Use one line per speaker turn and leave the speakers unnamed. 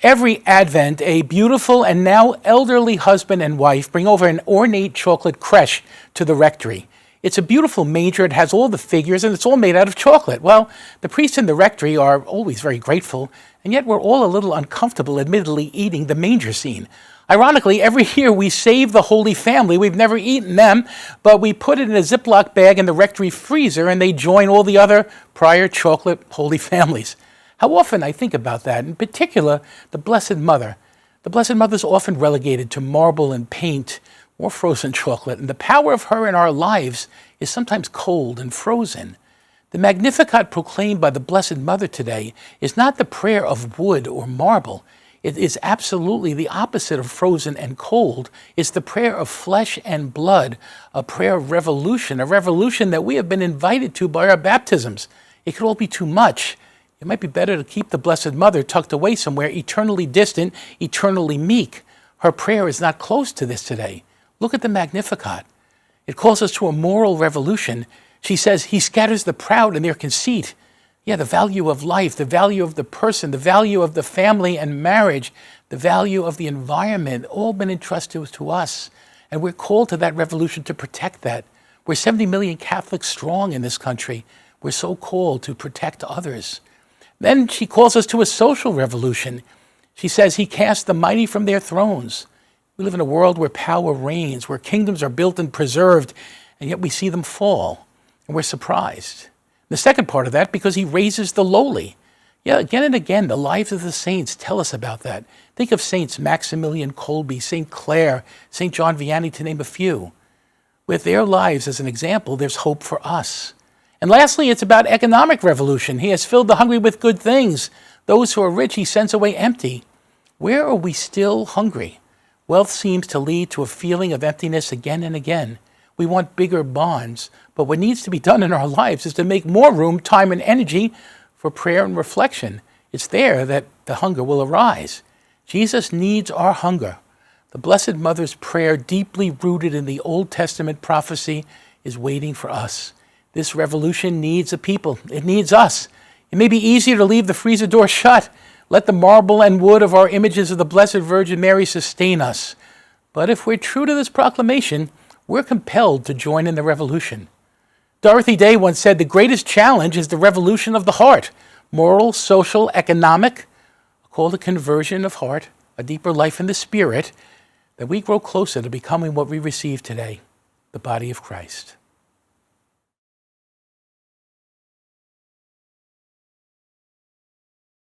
Every Advent, a beautiful and now elderly husband and wife bring over an ornate chocolate creche to the rectory. It's a beautiful manger, it has all the figures, and it's all made out of chocolate. Well, the priests in the rectory are always very grateful, and yet we're all a little uncomfortable, admittedly, eating the manger scene. Ironically, every year we save the Holy Family. We've never eaten them, but we put it in a Ziploc bag in the rectory freezer, and they join all the other prior chocolate Holy Families. How often I think about that, in particular, the Blessed Mother. The Blessed Mother is often relegated to marble and paint or frozen chocolate, and the power of her in our lives is sometimes cold and frozen. The Magnificat proclaimed by the Blessed Mother today is not the prayer of wood or marble. It is absolutely the opposite of frozen and cold. It's the prayer of flesh and blood, a prayer of revolution, a revolution that we have been invited to by our baptisms. It could all be too much. It might be better to keep the Blessed Mother tucked away somewhere, eternally distant, eternally meek. Her prayer is not close to this today. Look at the Magnificat. It calls us to a moral revolution. She says, He scatters the proud in their conceit. Yeah, the value of life, the value of the person, the value of the family and marriage, the value of the environment, all been entrusted to us. And we're called to that revolution to protect that. We're 70 million Catholics strong in this country. We're so called to protect others. Then she calls us to a social revolution. She says, He casts the mighty from their thrones. We live in a world where power reigns, where kingdoms are built and preserved, and yet we see them fall, and we're surprised. The second part of that, because He raises the lowly. Yeah, again and again, the lives of the saints tell us about that. Think of Saints Maximilian Kolbe, St. Clare, St. John Vianney, to name a few. With their lives as an example, there's hope for us. And lastly, it's about economic revolution. He has filled the hungry with good things. Those who are rich, He sends away empty. Where are we still hungry? Wealth seems to lead to a feeling of emptiness again and again. We want bigger bonds, but what needs to be done in our lives is to make more room, time, and energy for prayer and reflection. It's there that the hunger will arise. Jesus needs our hunger. The Blessed Mother's prayer, deeply rooted in the Old Testament prophecy, is waiting for us. This revolution needs a people. It needs us. It may be easier to leave the freezer door shut. Let the marble and wood of our images of the Blessed Virgin Mary sustain us. But if we're true to this proclamation, we're compelled to join in the revolution. Dorothy Day once said, the greatest challenge is the revolution of the heart. Moral, social, economic, a call to conversion of heart, a deeper life in the spirit, that we grow closer to becoming what we receive today, the body of Christ.